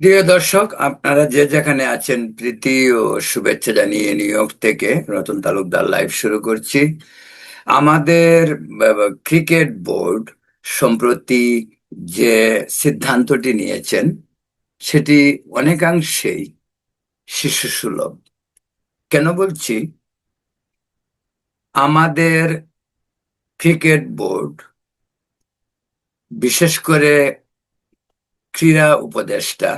প্রিয় দর্শক, আপনারা যে যেখানে আছেন, প্রীতি ও শুভেচ্ছা জানিয়ে নিউ ইয়র্ক থেকে রতন তালুকদার লাইভ শুরু করছি। আমাদের ক্রিকেট বোর্ড সম্প্রতি যে সিদ্ধান্তটি নিয়েছেন সেটি অনেকাংশেই শিশু সুলভ। কেন বলছি? আমাদের ক্রিকেট বোর্ড, বিশেষ করে ক্রীড়া উপদেষ্টা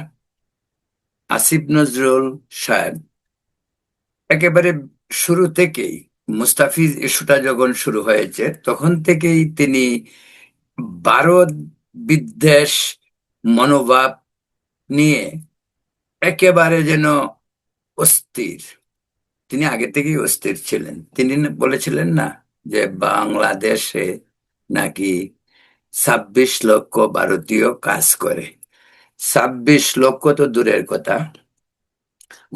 আসিফ নজরুল সাহেব, একেবারে শুরু থেকেই মুস্তাফিজ ইস্যুটা যখন শুরু হয়েছে তখন থেকেই তিনি ভারত বিদ্বেষ মনোভাব নিয়ে একেবারে যেন অস্থির। তিনি আগে থেকেই অস্থির ছিলেন। তিনি বলেছিলেন না যে বাংলাদেশে নাকি 26 লক্ষ ভারতীয় কাজ করে। 26 লক্ষ তো দূরের কথা,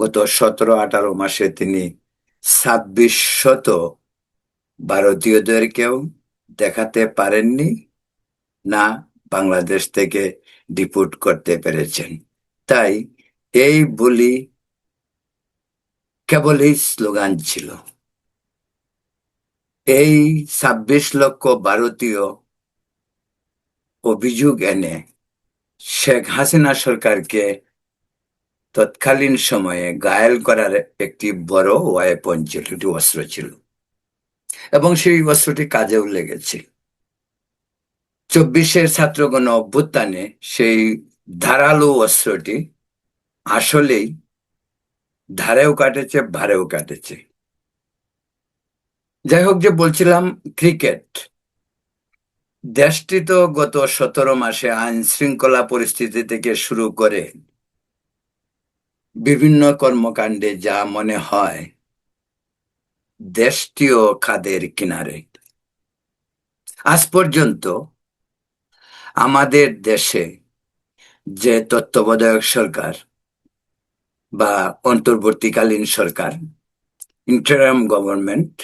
গত 17-18 মাসে তিনি 2600 ভারতীয়দেরকেও দেখাতে পারেননি, না বাংলাদেশ থেকে ডিপোর্ট করতে পেরেছেন। তাই এই বলি কেবলই স্লোগান ছিল। এই 26 লক্ষ ভারতীয় অভিযোগ এনে শেখ হাসিনা সরকারকে তৎকালীন সময়ে ঘায়েল করার একটি বড় ওয়েপন ছিল, একটি অস্ত্র ছিল, এবং সেই অস্ত্রটি কাজেও লেগেছে। 24-এর ছাত্র গণ অভ্যুত্থানে সেই ধারালো অস্ত্রটি আসলেই ধারেও কাটেছে, ভারেও কাটেছে। যাই হোক, যে বলছিলাম, ক্রিকেট দেশটি তো গত 17 মাসে আইন শৃঙ্খলা পরিস্থিতি থেকে শুরু করে বিভিন্ন কর্মকাণ্ডে যা মনে হয় দেশটিও খাদের কিনারে। আজ পর্যন্ত আমাদের দেশে যে তত্ত্বাবধায়ক সরকার বা অন্তর্বর্তীকালীন সরকার, ইন্টারিম গভর্নমেন্ট,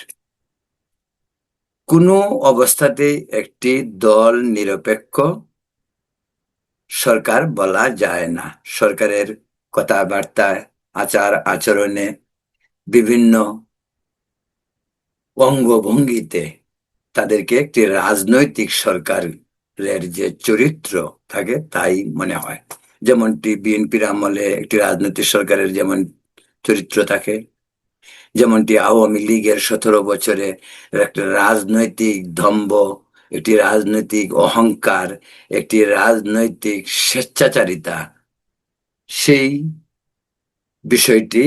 কোনো অবস্থাতেই একটি দল নিরপেক্ষ সরকার বলা যায় না। সরকারের কথাবার্তায়, আচার আচরণে, বিভিন্ন অঙ্গভঙ্গিতে তাদেরকে একটি রাজনৈতিক সরকারের যে চরিত্র থাকে তাই মনে হয়। যেমনটি বিএনপির আমলে একটি রাজনৈতিক সরকারের যেমন চরিত্র থাকে, যেমনটি আওয়ামী লীগের 17 বছরে একটা রাজনৈতিক দম্ভ, একটি রাজনৈতিক অহংকার, একটি রাজনৈতিক স্বেচ্ছাচারিতা, সেই বিষয়টি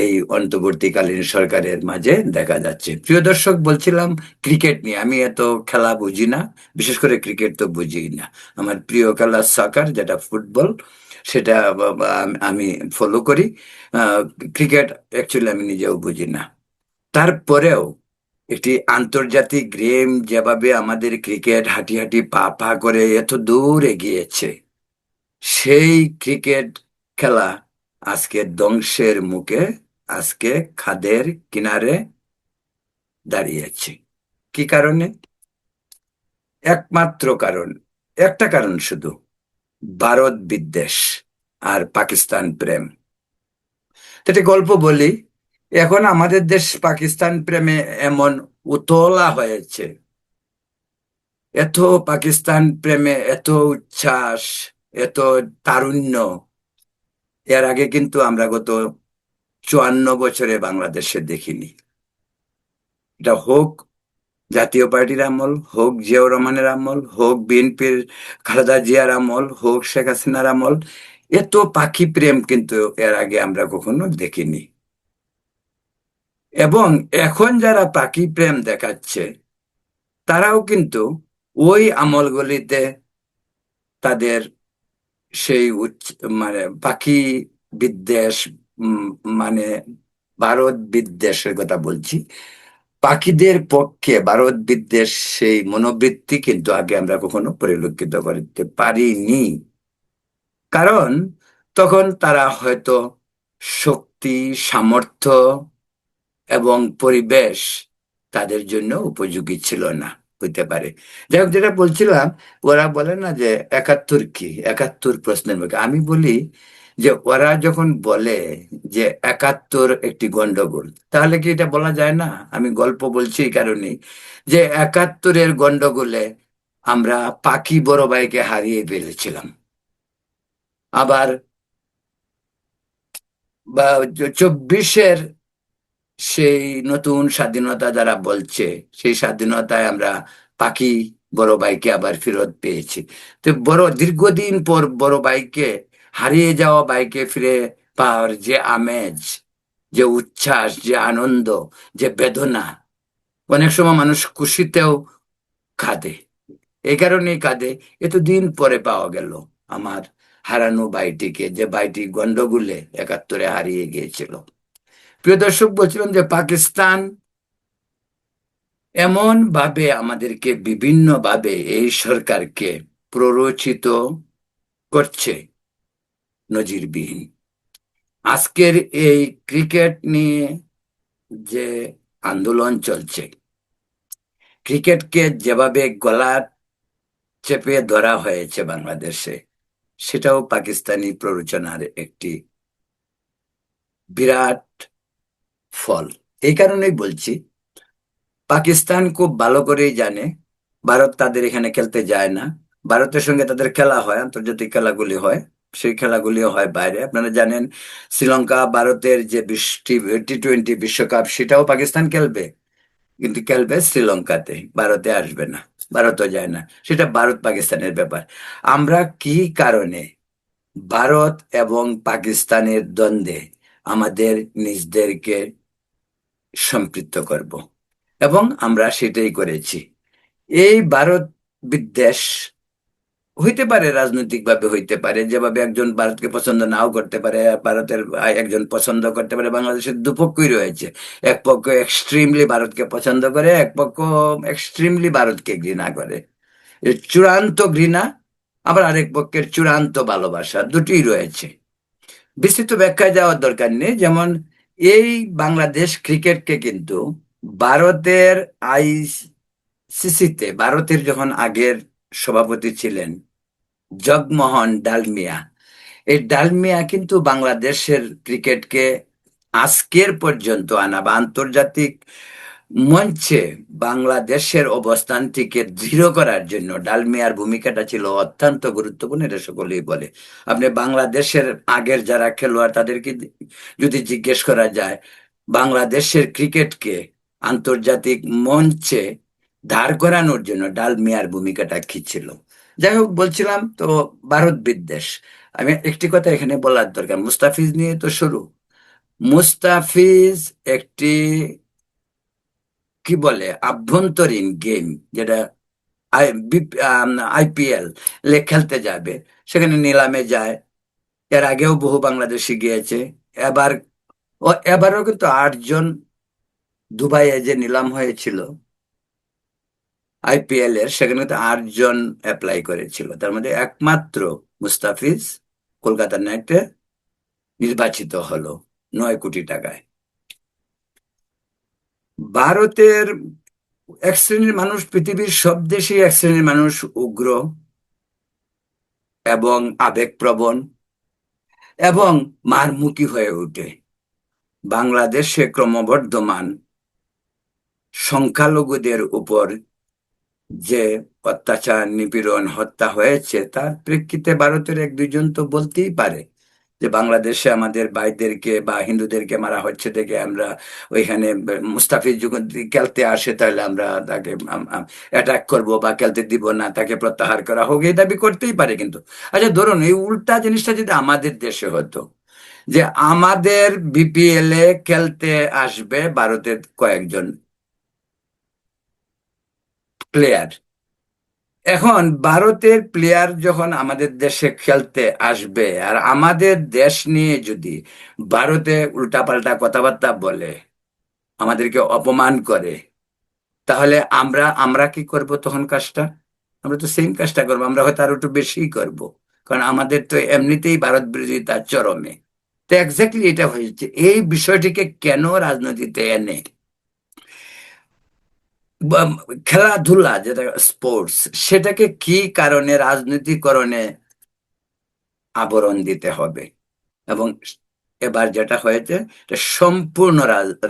এই অন্তর্বর্তীকালীন সরকারের মাঝে দেখা যাচ্ছে। প্রিয় দর্শক, বলছিলাম ক্রিকেট নিয়ে। আমি এত খেলা বুঝি না, বিশেষ করে ক্রিকেট তো বুঝি না। আমার প্রিয় খেলা সকার, যেটা ফুটবল, সেটা আমি ফলো করি। আহ, ক্রিকেট অ্যাকচুয়ালি আমি নিজেও বুঝি না। তারপরেও একটি আন্তর্জাতিক গেম যেভাবে আমাদের ক্রিকেট হাঁটি হাঁটি পা পা করে এত দূর এগিয়েছে, সেই ক্রিকেট খেলা আজকে ধ্বংসের মুখে, আজকে খাদের কিনারে দাঁড়িয়েছে। কি কারণে? একমাত্র কারণ, একটা কারণ শুধু: ভারত বিদ্বেষ আর পাকিস্তান প্রেম। তো একটা গল্প বলি। এখন আমাদের দেশ পাকিস্তান প্রেমে এমন উতলা হয়েছে, এত পাকিস্তান প্রেমে এত উচ্ছ্বাস, এত তারুণ্য, এর আগে কিন্তু আমরা গত 54 বছরে বাংলাদেশে দেখিনি। এটা হোক জাতীয় পার্টির আমল, হোক জিয়াউর রহমানের আমল, হোক বিএনপির খালেদা জিয়ার আমল, হোক শেখ হাসিনার আমল, এত পাখি প্রেম কিন্তু এর আগে আমরা কখনো দেখিনি। এবং এখন যারা পাখি প্রেম দেখাচ্ছে তারাও কিন্তু ওই আমলগুলিতে তাদের সেই মানে পাখি বিদ্বেষ, মানে ভারত বিদ্বেষের কথা বলছি, পাখিদের পক্ষে ভারত বিদ্বেষ, সেই মনোবৃত্তি কিন্তু আগে আমরা কখনো পরিলক্ষিত করতে পারিনি। কারণ তখন তারা হয়তো শক্তি, সামর্থ্য এবং পরিবেশ তাদের জন্য উপযোগী ছিল না, হইতে পারে। যাই হোক, যেটা বলছিলাম, ওরা বলে না যে 71 কি, 71 প্রশ্নের মুখে। আমি বলি যে ওরা যখন বলে যে 71 একটি গন্ডগোল, তাহলে কি এটা বলা যায় না? আমি গল্প বলছি এই কারণে যে 71-এর গন্ডগোলে আমরা পাখি বড় ভাইকে হারিয়ে ফেলেছিলাম। আবার বা 24-এর সেই নতুন স্বাধীনতা যারা বলছে, সেই স্বাধীনতায় আমরা পাখি বড় ভাইকে আবার ফেরত পেয়েছি। তো বড় দীর্ঘদিন পর বড় ভাইকে, হারিয়ে যাওয়া ভাইকে ফিরে পাওয়ার যে আমেজ, যে উচ্ছ্বাস, যে আনন্দ, যে বেদনা, অনেক সময় মানুষ খুশিতেও কাঁদে। এই কারণেই কাঁদে, এতদিন পরে পাওয়া গেল আমার হারানো ভাইটিকে, যে ভাইটি গন্ডগোলে 71-এ হারিয়ে গিয়েছিল। প্রিয় দর্শক, বলছিলাম যে পাকিস্তান এমন ভাবে আমাদেরকে বিভিন্ন ভাবে, এই সরকারকে প্ররোচিত করছে, নজিরবিহীন। আজকের এই ক্রিকেট নিয়ে যে আন্দোলন চলছে, ক্রিকেটকে যেভাবে গলা চেপে ধরা হয়েছে বাংলাদেশে, সেটাও পাকিস্তানি প্ররোচনার একটি বিরাট ফল। এই কারণেই বলছি, পাকিস্তান খুব ভালো করেই জানে ভারত তাদের এখানে খেলতে যায় না। ভারতের সঙ্গে তাদের খেলা হয়, আন্তর্জাতিক খেলাগুলি হয়, সেই খেলাগুলিও হয় বাইরে। আপনারা জানেন, শ্রীলঙ্কা ভারতের যে টি-20 বিশ্বকাপ, সেটাও পাকিস্তান খেলবে, কিন্তু খেলবে শ্রীলঙ্কাতে, ভারতে আসবে না, ভারতও যায় না। সেটা ভারত পাকিস্তানের ব্যাপার। আমরা কি কারণে ভারত এবং পাকিস্তানের দ্বন্দ্বে আমাদের নিজদেরকে সম্পৃক্ত করব? এবং আমরা সেটাই করেছি। এই ভারত বিদ্বেষ হইতে পারে, রাজনৈতিক ভাবে হইতে পারে, যেভাবে একজন ভারতকে পছন্দ নাও করতে পারে, ভারতের একজন পছন্দ করতে পারে। বাংলাদেশের দুপক্ষই রয়েছে, এক পক্ষ এক্সট্রিমলি ভারতকে পছন্দ করে, এক পক্ষ এক্সট্রিমলি ভারতকে ঘৃণা করে। এর চূড়ান্ত ঘৃণা, আবার আরেক পক্ষের চূড়ান্ত ভালোবাসা, দুটোই রয়েছে। বিস্তৃত ব্যাখ্যায় যাওয়ার দরকার নেই। যেমন এই বাংলাদেশ ক্রিকেটকে কিন্তু ভারতের আইসিসিতে, ভারতের যখন আগের সভাপতি ছিলেন জগমোহন ডালমিয়া, এই ডালমিয়া কিন্তু বাংলাদেশের ক্রিকেটকে আজকের পর্যন্ত আনা বা আন্তর্জাতিক মঞ্চে বাংলাদেশের অবস্থানটিকে দৃঢ় করার জন্য ডালমিয়ার ভূমিকাটা ছিল অত্যন্ত গুরুত্বপূর্ণ, এটা সকলেই বলে। আপনি বাংলাদেশের আগের যারা খেলোয়াড়, তাদেরকে যদি জিজ্ঞেস করা যায়, বাংলাদেশের ক্রিকেটকে আন্তর্জাতিক মঞ্চে দাঁড় করানোর জন্য ডালমিয়ার ভূমিকাটা কি ছিল। যাই হোক, বলছিলাম তো ভারত বিদ্বেষ। আমি একটি কথা এখানে বলার দরকার, মুস্তাফিজ নিয়ে তো শুরু। মুস্তাফিজ একটি কি বলে আভ্যন্তরীণ গেম, যেটা আইপিএল খেলতে যাবে, সেখানে নিলামে যায়। এর আগেও বহু বাংলাদেশি গিয়েছে। এবার এবারও কিন্তু 8 জন, দুবাইয়ে যে নিলাম হয়েছিল আইপিএল এর, সেখানে কিন্তু 8 জন অ্যাপ্লাই করেছিল, তার মধ্যে একমাত্র মুস্তাফিজ কলকাতা নাইটে নির্বাচিত হলো 9 কোটি টাকায়। ভারতের এক শ্রেণীর মানুষ, পৃথিবীর সব দেশেই এক শ্রেণীর মানুষ উগ্র এবং আবেগপ্রবণ এবং মারমুখী হয়ে ওঠে। বাংলাদেশে ক্রমবর্ধমান সংখ্যালঘুদের উপর যে অত্যাচার, নিপীড়ন, হত্যা হয়েছে, তার প্রেক্ষিতে ভারতের 1-2 জন তো বলতেই পারে যে বাংলাদেশে আমাদের ভাইদেরকে বা হিন্দুদেরকে মারা হচ্ছে দেখে আমরা ওইখানে মুস্তাফিজ যখন খেলতে আসে, তাহলে আমরা তাকে অ্যাটাক করব বা খেলতে দিব না, তাকে প্রত্যাহার করা হোক, এই দাবি করতেই পারে। কিন্তু আচ্ছা, ধরুন এই উল্টা জিনিসটা যদি আমাদের দেশে হতো, যে আমাদের বিপিএল এ খেলতে আসবে ভারতের কয়েকজন প্লেয়ার। এখন ভারতের প্লেয়ার যখন আমাদের দেশে খেলতে আসবে, আর আমাদের দেশ নিয়ে যদি ভারতে উল্টাপাল্টা কথাবার্তা বলে, আমাদেরকে অপমান করে, তাহলে আমরা আমরা কি করব তখন কাজটা? আমরা তো সেম কাজটা করবো, আমরা হয়তো আরো একটু বেশি করব, কারণ আমাদের তো এমনিতেই ভারত বিরোধিতা চরমে। তো এক্স্যাক্টলি এটা হয়েছে। এই বিষয়টিকে কেন রাজনীতিতে এনে খেলাধুলা, যেটা স্পোর্টস, সেটাকে কি কারণে রাজনীতিকরণে আবরণ দিতে হবে? এবং এবার যেটা হয়েছে এটা সম্পূর্ণ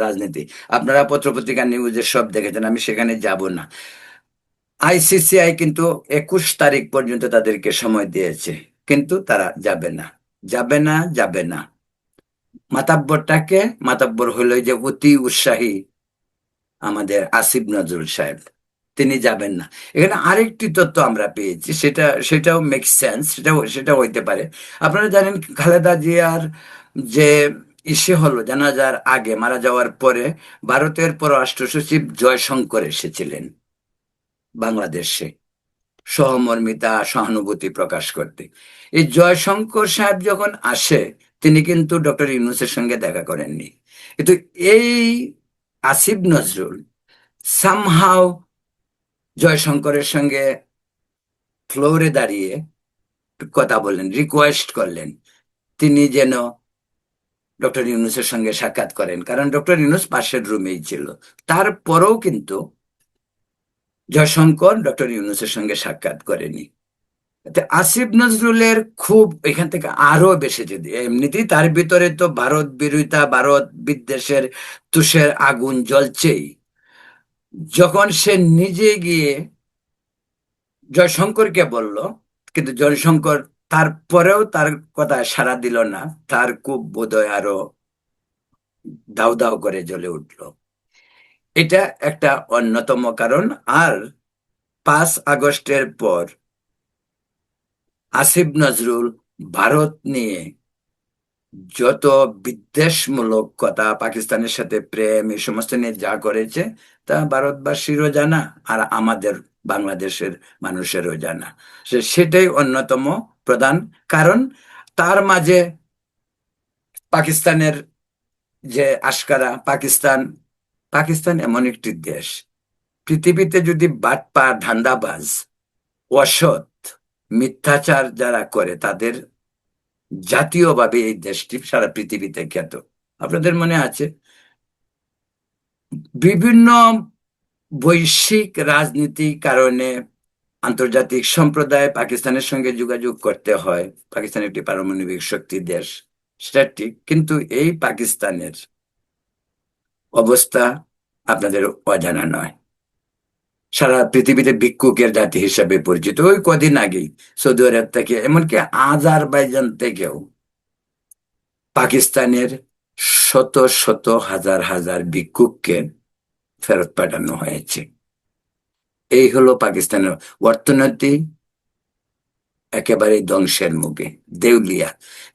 রাজনীতি। আপনারা পত্রপত্রিকা নিউজে সব দেখেছেন, আমি সেখানে যাব না। আইসিসিআই কিন্তু 21 তারিখ পর্যন্ত তাদেরকে সময় দিয়েছে, কিন্তু তারা যাবে না, যাবে না, যাবে না। মাতাব্বরটাকে, মাতাব্বর হলো যে অতি উৎসাহী আমাদের আসিফ নজরুল সাহেব, তিনি যাবেন না। এখানে আরেকটি তথ্য আমরা পেয়েছি, সেটাও মেক সেন্স, সেটাও হইতে পারে। আপনারা জানেন খালেদা জিয়ার যে হলো জানাজার আগে, মারা যাওয়ার পরে ভারতের পররাষ্ট্র সচিব জয়শঙ্কর এসেছিলেন বাংলাদেশে সহমর্মিতা সহানুভূতি প্রকাশ করতে। এই জয়শঙ্কর সাহেব যখন আসে, তিনি কিন্তু ডক্টর ইউনূসের সঙ্গে দেখা করেননি। কিন্তু এই আসিফ নজরুল সামহাও জয়শঙ্করের সঙ্গে ফ্লোরে দাঁড়িয়ে কথা বললেন, রিকোয়েস্ট করলেন তিনি যেন ডক্টর ইউনূসের সঙ্গে সাক্ষাৎ করেন, কারণ ডক্টর ইউনূস পাশের রুমেই ছিল। তারপরেও কিন্তু জয়শঙ্কর ডক্টর ইউনূসের সঙ্গে সাক্ষাৎ করেনি। আসিফ নজরুলের খুব এখান থেকে আরো বেশি, যদি এমনিতেই তার ভিতরে তো ভারত বিরোধিতা, ভারত বিদ্বেষের তুষের আগুন জ্বলছেই, যখন সে নিজে গিয়ে জয়শঙ্করকে বলল, কিন্তু জয়শঙ্কর তারপরেও তার কথা সাড়া দিল না, তার খুব বোধহয় আরো দাউ দাউ করে জ্বলে উঠল। এটা একটা অন্যতম কারণ। আর 5 আগস্টের পর আসিফ নজরুল ভারত নিয়ে যত বিদ্বেষমূলক কথা, পাকিস্তানের সাথে প্রেম, এই সমস্ত নিয়ে যা করেছে, তা ভারতবাসীরও জানা, আর আমাদের বাংলাদেশের মানুষেরও জানা। সেটাই অন্যতম প্রধান কারণ। তার মাঝে পাকিস্তানের যে আশকারা, পাকিস্তান পাকিস্তান এমন একটি দেশ, পৃথিবীতে যদি বাটপার, ধান্দাবাজ, অসৎ, মিথ্যাচার যারা করে, তাদের জাতীয়ভাবে এই দেশটি সারা পৃথিবীতে খ্যাত। আপনাদের মনে আছে বিভিন্ন বৈশ্বিক রাজনীতির কারণে আন্তর্জাতিক সম্প্রদায় পাকিস্তানের সঙ্গে যোগাযোগ করতে হয়, পাকিস্তান একটি পারমাণবিক শক্তি দেশ, সেটা ঠিক, কিন্তু এই পাকিস্তানের অবস্থা আপনাদের অজানা নয়। সারা পৃথিবীতে ভিক্ষুকের জাতি হিসাবে পরিচিত। ওই কদিন আগেই সৌদি আরব থেকে, এমনকি আজারবাইজান থেকেও পাকিস্তানের শত শত হাজার হাজার ভিক্ষুককে ফেরত পাঠানো হয়েছে। এই হলো পাকিস্তানের অর্থনীতি একেবারে ধ্বংসের মুখে, দেউলিয়া।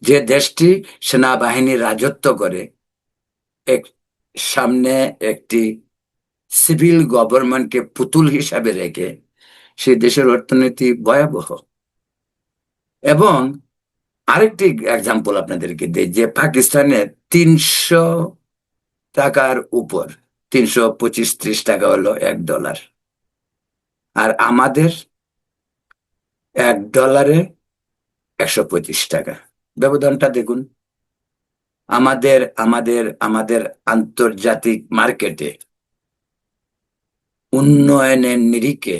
যে দেশটি সেনাবাহিনী রাজত্ব করে, এক সামনে একটি সিভিল গভর্নমেন্টকে পুতুল হিসাবে রেখে, সেই দেশের অর্থনীতি ভয়াবহ। এবং আরেকটি এক্সাম্পল আপনাদেরকে দিই, যে পাকিস্তানের 300 টাকার উপর, 325-30 টাকা হলো $1, আর আমাদের $1 125 টাকা। ব্যবধানটা দেখুন। আমাদের আমাদের আমাদের আন্তর্জাতিক মার্কেটে উন্নয়নের নিরিখে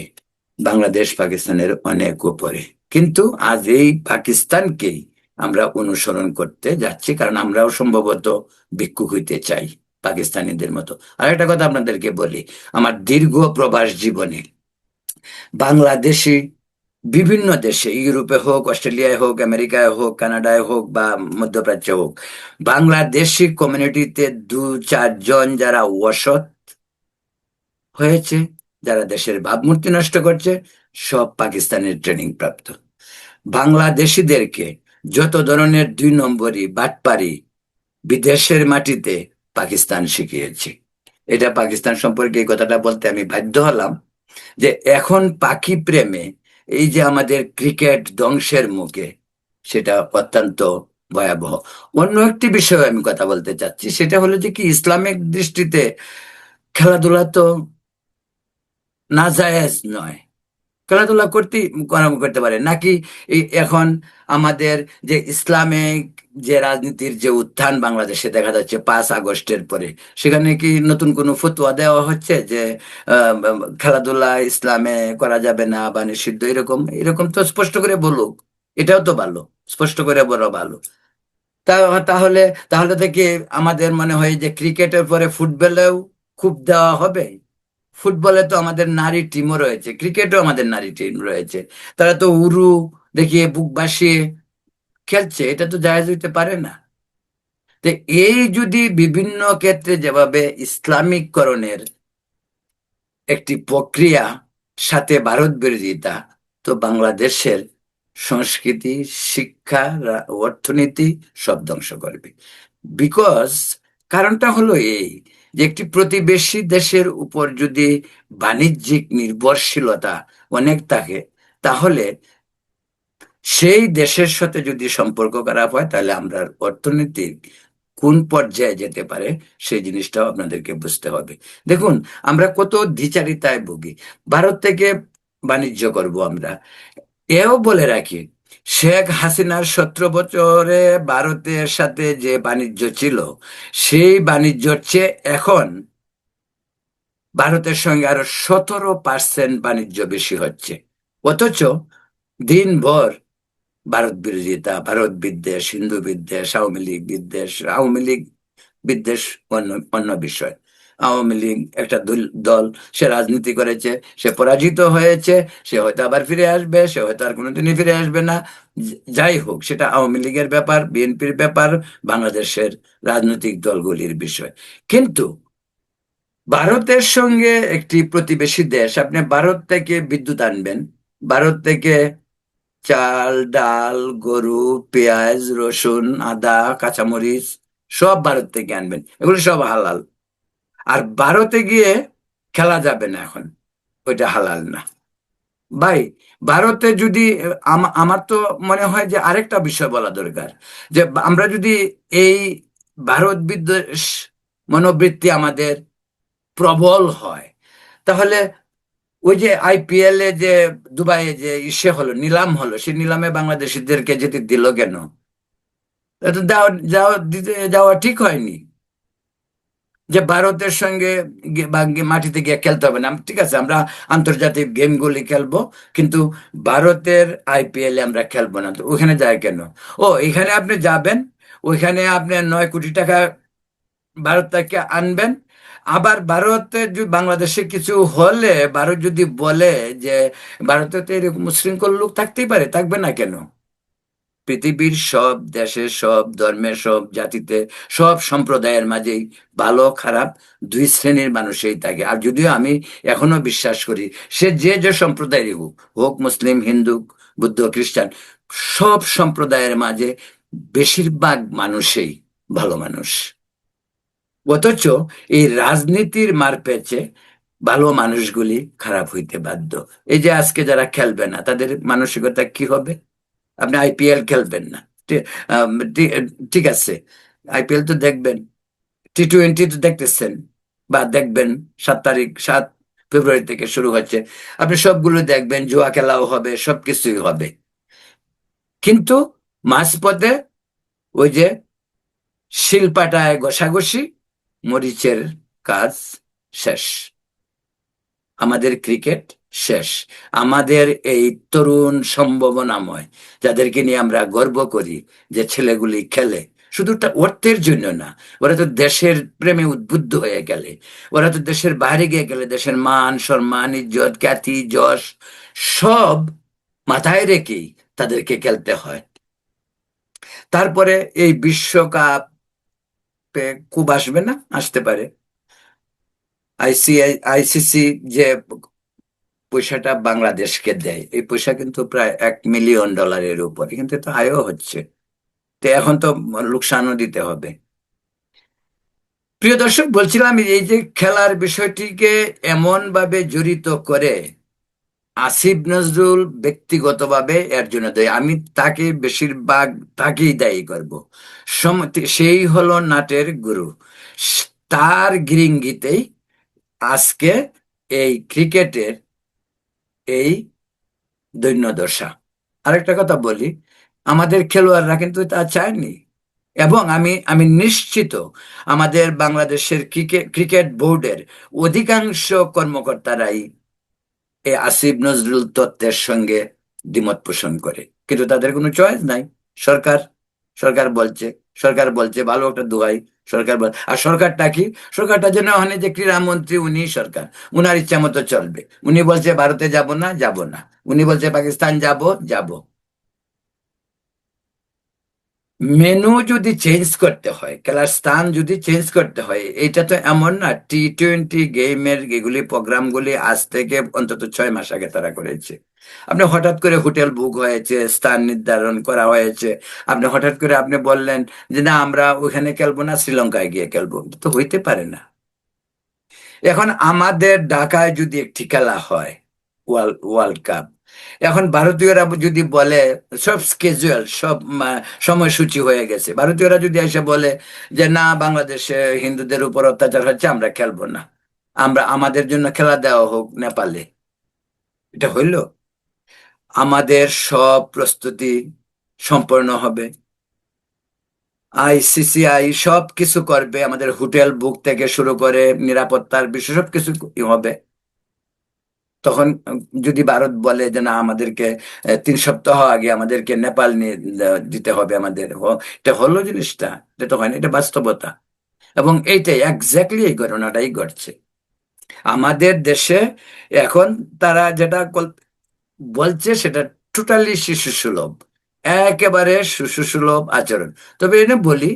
বাংলাদেশ পাকিস্তানের অনেক উপরে, কিন্তু আজ এই পাকিস্তানকেই আমরা অনুসরণ করতে যাচ্ছি, কারণ আমরাও সম্ভবত ভিক্ষুক হইতে চাই পাকিস্তানিদের মতো। আর একটা কথা আপনাদেরকে বলি, আমার দীর্ঘ প্রবাস জীবনে বাংলাদেশি বিভিন্ন দেশে, ইউরোপে হোক, অস্ট্রেলিয়ায় হোক, আমেরিকায় হোক, কানাডায় হোক বা মধ্যপ্রাচ্যে হোক, বাংলাদেশি কমিউনিটিতে 2-4 জন যারা অসৎ হয়েছে, যারা দেশের ভাবমূর্তি নষ্ট করছে, সব পাকিস্তানের ট্রেনিং প্রাপ্ত। বাংলাদেশিদেরকে যত ধরনের 2 নম্বরি বাটপারি বিদেশের মাটিতে পাকিস্তান শিখিয়েছে। এটা পাকিস্তান সম্পর্কে এই কথাটা বলতে আমি বাধ্য হলাম, যে এখন পাখি প্রেমে এই যে আমাদের ক্রিকেট ধ্বংসের মুখে, সেটা অত্যন্ত ভয়াবহ। অন্য একটি বিষয়ে আমি কথা বলতে চাচ্ছি, সেটা হলো যে কি, ইসলামিক দৃষ্টিতে খেলাধুলা তো নাজায়েজ নয়। খেলাধুলা করতে পারে নাকি? এখন আমাদের যে ইসলামিক যে রাজনীতির যে উত্থান বাংলাদেশে দেখা যাচ্ছে 5 আগস্টের পরে, সেখানে কি নতুন কোনো ফতোয়া দেওয়া হচ্ছে যে খেলাধুলা ইসলামে করা যাবে না বা নিষিদ্ধ? এরকম এরকম তো স্পষ্ট করে বলুক, এটাও তো ভালো, স্পষ্ট করে বলা ভালো। তাহলে তাহলে থেকে আমাদের মনে হয় যে ক্রিকেটের পরে ফুটবলেও খুব দেওয়া হবে। ফুটবলে তো আমাদের নারী টিমও রয়েছে, ক্রিকেটেও আমাদের নারী টিম রয়েছে। তারা তো উরু দেখিয়ে বুক ভাসিয়ে খেলছে, এটা তো জায়েজ হইতে পারে না। তো এই যদি বিভিন্ন ক্ষেত্রে যেভাবে ইসলামিককরণের একটি প্রক্রিয়া সাথে ভারত বিরোধিতা, তো বাংলাদেশের সংস্কৃতি, শিক্ষা, অর্থনীতি সব ধ্বংস করবে। বিকজ কারণটা হলো এই, যে একটি প্রতিবেশী দেশের উপর যদি বাণিজ্যিক নির্ভরশীলতা অনেক থাকে, তাহলে সেই দেশের সাথে যদি সম্পর্ক খারাপ হয়, তাহলে আমরা অর্থনীতির কোন পর্যায়ে যেতে পারে সেই জিনিসটাও আপনাদেরকে বুঝতে হবে। দেখুন, আমরা কত দ্বিচারিতায় ভুগি। ভারত থেকে বাণিজ্য করব আমরা, এও বলে রাখি, শেখ হাসিনার 17 বছরে ভারতের সাথে যে বাণিজ্য ছিল, সেই বাণিজ্যর চেয়ে এখন ভারতের সঙ্গে আরো 17% বাণিজ্য বেশি হচ্ছে। অথচ দিনভর ভারত বিরোধিতা, ভারত বিদ্বেষ, হিন্দু বিদ্বেষ, আওয়ামী লীগ বিদ্বেষ। আওয়ামী লীগ বিদ্বেষ অন্য অন্য বিষয়। আওয়ামী লীগ একটা দল, সে রাজনীতি করেছে, সে পরাজিত হয়েছে, সে হয়তো আবার ফিরে আসবে, সে হয়তো আর কোনোদিনই ফিরে আসবে না। যাই হোক, সেটা আওয়ামী লীগের ব্যাপার, বিএনপির ব্যাপার, বাংলাদেশের রাজনৈতিক দলগুলির বিষয়। কিন্তু ভারতের সঙ্গে একটি প্রতিবেশী দেশ, আপনি ভারত থেকে বিদ্যুৎ আনবেন, ভারত থেকে চাল, ডাল, গরু, পেঁয়াজ, রসুন, আদা, কাঁচামরিচ সব ভারত থেকে আনবেন, এগুলো সব হালাল। আর ভারতে গিয়ে খেলা যাবে না এখন, ওইটা হালাল না। ভাই, ভারতে যদি আমার তো মনে হয় যে আরেকটা বিষয় বলা দরকার, যে আমরা যদি এই ভারত বিদ্বেষ মনোবৃত্তি আমাদের প্রবল হয়, তাহলে ওই যে আইপিএল এ যে দুবাইয়ে যে হলো, নিলাম হলো, সেই নিলামে বাংলাদেশিদেরকে যেতে দিল কেন? এটা যাওয়া ঠিক হয়নি। যে ভারতের সঙ্গে মাটিতে গিয়ে খেলতে হবে না, ঠিক আছে, আমরা আন্তর্জাতিক গেমগুলি খেলবো, কিন্তু ভারতের আইপিএল এ আমরা খেলবো না। তো ওখানে যায় কেন? ও, এখানে আপনি যাবেন, ওইখানে আপনি 9 কোটি টাকা ভারত থেকে আনবেন। আবার ভারতে যদি বাংলাদেশে কিছু হলে, ভারত যদি বলে যে ভারতে তো এরকম উচ্ছৃঙ্খল লোক থাকতেই পারে, থাকবে না কেন? পৃথিবীর সব দেশে, সব ধর্মের, সব জাতিতে, সব সম্প্রদায়ের মাঝেই ভালো খারাপ দুই শ্রেণীর মানুষই থাকে। আর যদিও আমি এখনো বিশ্বাস করি, সে যে যে সম্প্রদায়েরই হোক, হোক মুসলিম, হিন্দু, বুদ্ধ, খ্রিস্টান, সব সম্প্রদায়ের মাঝে বেশিরভাগ মানুষই ভালো মানুষ। অথচ এই রাজনীতির মারপ্যাচে ভালো মানুষগুলি খারাপ হইতে বাধ্য। এই যে আজকে যারা খেলবে না, তাদের মানসিকতা কি হবে? আপনি আইপিএল খেলবেন না, ঠিক আছে, আইপিএল তো দেখবেন, টি20 তো দেখতেছেন বা দেখবেন। 7 তারিখ, 7 ফেব্রুয়ারি থেকে শুরু হচ্ছে, আপনি সবগুলো দেখবেন, জুয়া খেলাও হবে, সবকিছুই হবে। কিন্তু মাঝপথে ওই যে শিলপাটায় ঘষাঘষি, মরিচের কাজ শেষ, আমাদের ক্রিকেট শেষ। আমাদের এই তরুণ সম্ভাবনাময়, যাদেরকে নিয়ে আমরা গর্ব করি, যে ছেলেগুলি খেলে, শুধু অর্থের জন্য না, ওরা তো দেশের প্রেমে উদ্বুদ্ধ হয়ে গেলে, ওরা তো দেশের বাইরে গিয়ে গেলে দেশের মান, সম্মান, ইজ্জত, খ্যাতি, যশ সব মাথায় রেখেই তাদেরকে খেলতে হয়। তারপরে এই বিশ্বকাপ খুব আসবে না, আসতে পারে। আইসিসি যে পয়সাটা বাংলাদেশকে দেয়, এই পয়সা কিন্তু প্রায় $1 মিলিয়ন উপরে, কিন্তু তো আয়ও হচ্ছে। তো এখন তো লোকসানও দিতে হবে। প্রিয় দর্শক, বলছিলাম এই যে খেলার বিষয়টিকে এমন ভাবে জড়িত করে আসিফ নজরুল ব্যক্তিগতভাবে এর জন্য দায়ী, আমি তাকে বেশিরভাগ তাকেই দায়ী করব। সেই হলো নাটের গুরু, তার গিরিঙ্গিতেই আজকে এই ক্রিকেটের এই দৈন্যদশা। আরেকটা কথা বলি, আমাদের খেলোয়াড়রা কিন্তু তা চায়নি। এবং আমি আমি নিশ্চিত আমাদের বাংলাদেশের ক্রিকেট ক্রিকেট বোর্ডের অধিকাংশ কর্মকর্তারাই এই আসিফ নজরুল তত্ত্বের সঙ্গে দ্বিমত পোষণ করে, কিন্তু তাদের কোনো চয়েস নাই। সরকার সরকার বলছে, সরকার বলছে, ভালো একটা দোহাই। সরকার বল, আর সরকারটা কি? সরকারটা যেন ওখানে যে ক্রীড়ামন্ত্রী, উনি সরকার, উনার ইচ্ছা মতো চলবে। উনি বলছে ভারতে যাব না, যাব না। উনি বলছে পাকিস্তান যাব, যাব। মেনু যদি চেঞ্জ করতে হয়, খেলার স্থান যদি চেঞ্জ করতে হয়, এটা তো এমন না। টি-20 গেমের এগুলি প্রোগ্রামগুলি আজ থেকে অন্তত 6 মাস আগে তারা করেছে। আপনি হঠাৎ করে হোটেল বুক হয়েছে, স্থান নির্ধারণ করা হয়েছে, আপনি হঠাৎ করে আপনি বললেন যে না আমরা ওখানে খেলবো না, শ্রীলঙ্কায় গিয়ে খেলবো, এটা তো হইতে পারে না। এখন আমাদের ঢাকায় যদি একটি খেলা হয়, ওয়ার্ল্ড ওয়ার্ল্ড কাপ, এখন ভারতীয়রা যদি বলে, সব স্কেজুয়াল, সব সময়সূচি হয়ে গেছে, ভারতীয়রা যদি এসে বলে যে না বাংলাদেশে হিন্দুদের উপর অত্যাচার হচ্ছে, আমরা খেলবো না, আমরা আমাদের জন্য খেলা দেওয়া হোক নেপালে, এটা হইল? আমাদের সব প্রস্তুতি সম্পন্ন হবে, আইসিসিআই সব কিছু করবে, আমাদের হোটেল বুক থেকে শুরু করে নিরাপত্তার বিষয় সব কিছু হবে। তখন যদি ভারত বলে যে না আমাদেরকে 3 সপ্তাহ আগে আমাদেরকে নেপাল নিয়ে দিতে হবে, আমাদের এটা হলো জিনিসটা? এটা তো হয় না, এটা বাস্তবতা। এবং এইটাই এক্স্যাক্টলি এই ঘটনাটাই ঘটছে আমাদের দেশে এখন। তারা যেটা বলছে সেটা টোটালি শিশু সুলভ, একেবারে শিশু সুলভ আচরণ। তবে এনে বলি,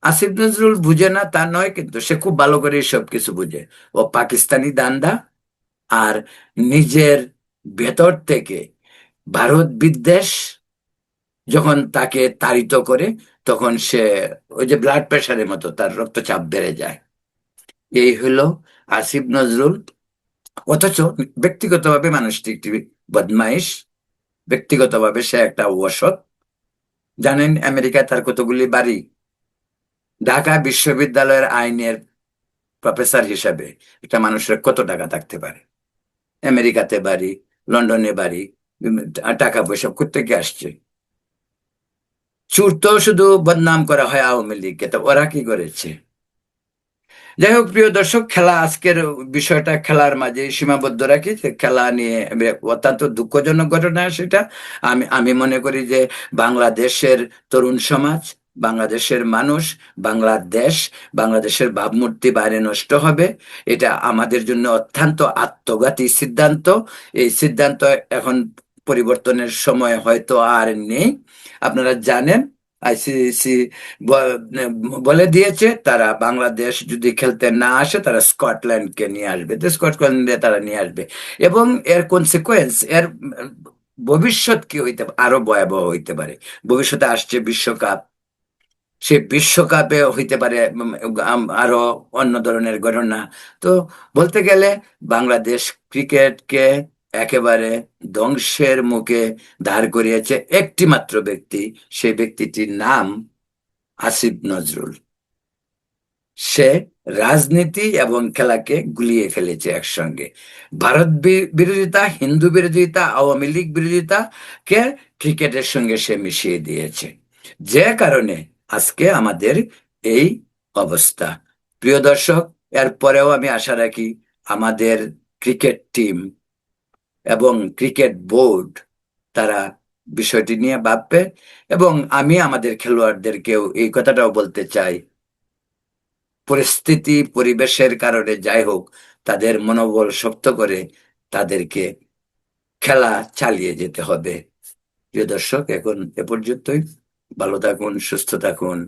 আসিফ নজরুল বুঝে না তা নয়, কিন্তু সে খুব ভালো করে সব কিছু বুঝে। ও পাকিস্তানি দান্দা, আর নিজের ভেতর থেকে ভারত বিদ্বেষ যখন তাকে তাড়িত করে, তখন সে ওই যে ব্লাড প্রেশারের মতো তার রক্তচাপ বেড়ে যায়। এই হলো আসিফ নজরুল। অথচ ব্যক্তিগতভাবে মানুষটি একটি বদমাইশ, ব্যক্তিগতভাবে সে একটা অসৎ। জানেন আমেরিকায় তার কতগুলি বাড়ি? ঢাকা বিশ্ববিদ্যালয়ের আইনের প্রফেসর হিসেবে একটা মানুষের কত টাকা থাকতে পারে? আমেরিকাতে বাড়ি, লন্ডনে বাড়ি, টাকা পয়সা কোত্থেকে আসছে? চুর তো শুধু বদনাম করা হয় আওয়ামী লীগকে, তো ওরা কি করেছে? যাই হোক প্রিয় দর্শক, খেলা আজকের বিষয়টা খেলার মাঝে সীমাবদ্ধ রাখি, যে খেলা নিয়ে অত্যন্ত দুঃখজনক ঘটনা সেটা। আমি আমি মনে করি যে বাংলাদেশের তরুণ সমাজ, বাংলাদেশের মানুষ, বাংলাদেশ, বাংলাদেশের ভাবমূর্তি বাইরে নষ্ট হবে। এটা আমাদের জন্য অত্যন্ত আত্মঘাতী সিদ্ধান্ত। এই সিদ্ধান্ত এখন পরিবর্তনের সময় হয়তো আর নেই। আপনারা জানেন আইসিসি বলে দিয়েছে তারা বাংলাদেশ যদি খেলতে না আসে, তারা স্কটল্যান্ডকে নিয়ে আসবে, তো স্কটল্যান্ডে তারা নিয়ে আসবে। এবং এর কনসিকোয়েন্স, এর ভবিষ্যৎ কি হইতে আরো ভয়াবহ হইতে পারে। ভবিষ্যতে আসছে বিশ্বকাপ, সে বিশ্বকাপে হইতে পারে আরো অন্য ধরনের ঘটনা। তো বলতে গেলে বাংলাদেশ ক্রিকেটকে একেবারে ধ্বংসের মুখে দাঁড় করিয়েছে একটি মাত্র ব্যক্তি, সেই ব্যক্তিটির নাম আসিফ নজরুল। সে রাজনীতি এবং খেলাকে গুলিয়ে ফেলেছে একসঙ্গে। ভারত বিরোধিতা, হিন্দু বিরোধিতা, আওয়ামী লীগ বিরোধিতা কে ক্রিকেটের সঙ্গে সে মিশিয়ে দিয়েছে, যে কারণে আজকে আমাদের এই অবস্থা। প্রিয় দর্শক, এরপরেও আমি আশা রাখি আমাদের ক্রিকেট টিম এবং ক্রিকেট বোর্ড তারা বিষয়টি নিয়ে ভাববে। এবং আমি আমাদের খেলোয়াড়দেরকেও এই কথাটাও বলতে চাই, পরিস্থিতি পরিবেশের কারণে যাই হোক, তাদের মনোবল শক্ত করে তাদেরকে খেলা চালিয়ে যেতে হবে। প্রিয় দর্শক, এখন এ পর্যন্তই। ভালো থাকুন, সুস্থ থাকুন।